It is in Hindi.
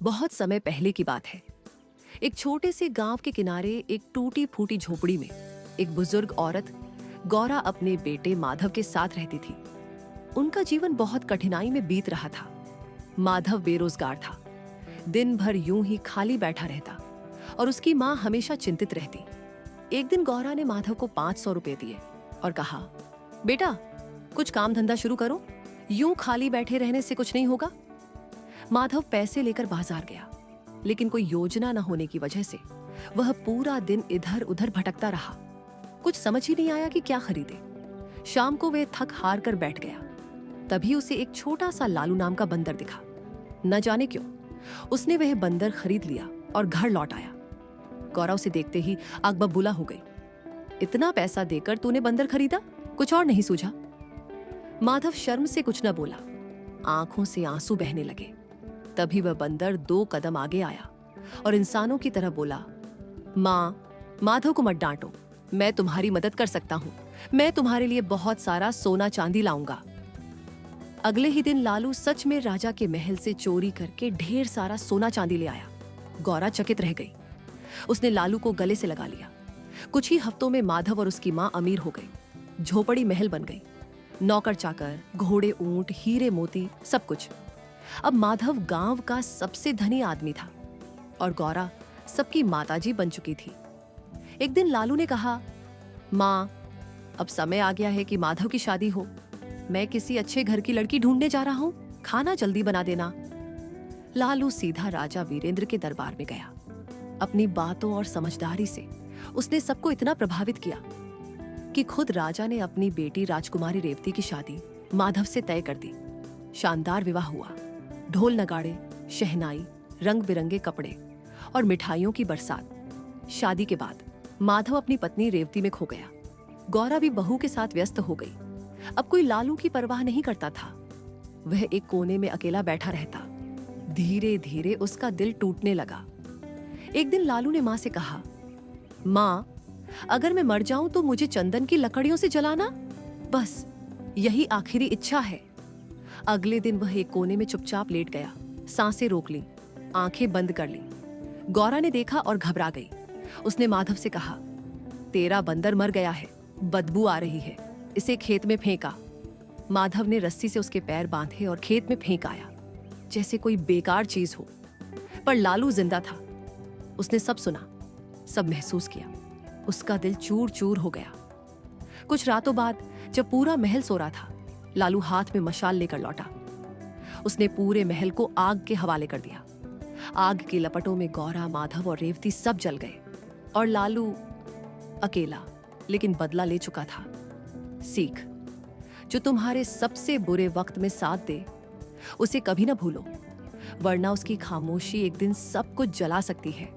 बहुत समय पहले की बात है। एक छोटे से गांव के किनारे एक टूटी फूटी झोपड़ी में एक बुजुर्ग औरत गौरा अपने बेटे माधव के साथ रहती थी। उनका जीवन बहुत कठिनाई में बीत रहा था। माधव बेरोजगार था, दिन भर यूं ही खाली बैठा रहता और उसकी माँ हमेशा चिंतित रहती। एक दिन गौरा ने माधव को 500 रुपए दिए और कहा, बेटा कुछ काम धंधा शुरू करो, यूं खाली बैठे रहने से कुछ नहीं होगा। माधव पैसे लेकर बाजार गया, लेकिन कोई योजना न होने की वजह से वह पूरा दिन इधर उधर भटकता रहा। कुछ समझ ही नहीं आया कि क्या खरीदे। शाम को वह थक हार कर बैठ गया। तभी उसे एक छोटा सा लालू नाम का बंदर दिखा। न जाने क्यों उसने वह बंदर खरीद लिया और घर लौट आया। गौरा उसे देखते ही आग बबूला हो गई। इतना पैसा देकर तूने बंदर खरीदा, कुछ और नहीं सूझा? माधव शर्म से कुछ न बोला। आंखों से आंसू बहने लगे। तभी वह बंदर 2 कदम आगे आया और इंसानों की तरह बोला, माँ, माधव को मत डांटो, मैं तुम्हारी मदद कर सकता हूँ। मैं तुम्हारे लिए बहुत सारा सोना चांदी लाऊंगा। अगले ही दिन लालू सच में राजा के महल से चोरी करके ढेर सारा सोना चांदी ले आया। गौरा चकित रह गई। उसने लालू को गले से लगा लिया। कुछ ही हफ्तों में माधव और उसकी माँ अमीर हो गई। झोपड़ी महल बन गई। नौकर चाकर, घोड़े, ऊंट, हीरे मोती, सब कुछ। अब माधव गांव का सबसे धनी आदमी था और गौरा सबकी माताजी बन चुकी थी। एक दिन लालू ने कहा, माँ, अब समय आ गया है कि माधव की शादी हो। मैं किसी अच्छे घर की लड़की ढूंढने जा रहा हूं, खाना जल्दी बना देना। लालू सीधा राजा वीरेंद्र के दरबार में गया। अपनी बातों और समझदारी से उसने सबको इतना प्रभावित किया कि खुद राजा ने अपनी बेटी राजकुमारी रेवती की शादी माधव से तय कर दी। शानदार विवाह हुआ। ढोल नगाड़े, शहनाई, रंग बिरंगे कपड़े और मिठाइयों की बरसात। शादी के बाद माधव अपनी पत्नी रेवती में खो गया। गौरा भी बहू के साथ व्यस्त हो गई। अब कोई लालू की परवाह नहीं करता था। वह एक कोने में अकेला बैठा रहता। धीरे धीरे उसका दिल टूटने लगा। एक दिन लालू ने माँ से कहा, माँ, अगर मैं मर जाऊं तो मुझे चंदन की लकड़ियों से जलाना, बस यही आखिरी इच्छा है। अगले दिन वह एक कोने में चुपचाप लेट गया। सांसें रोक ली, आंखें बंद कर ली। गौरा ने देखा और घबरा गई। उसने माधव से कहा, तेरा बंदर मर गया है, बदबू आ रही है, इसे खेत में फेंका। माधव ने रस्सी से उसके पैर बांधे और खेत में फेंक आया, जैसे कोई बेकार चीज हो। पर लालू जिंदा था। उसने सब सुना, सब महसूस किया। उसका दिल चूर चूर हो गया। कुछ रातों बाद जब पूरा महल सो रहा था, लालू हाथ में मशाल लेकर लौटा। उसने पूरे महल को आग के हवाले कर दिया। आग की लपटों में गौरा, माधव और रेवती सब जल गए और लालू अकेला लेकिन बदला ले चुका था। सीख, जो तुम्हारे सबसे बुरे वक्त में साथ दे उसे कभी ना भूलो, वरना उसकी खामोशी एक दिन सब कुछ जला सकती है।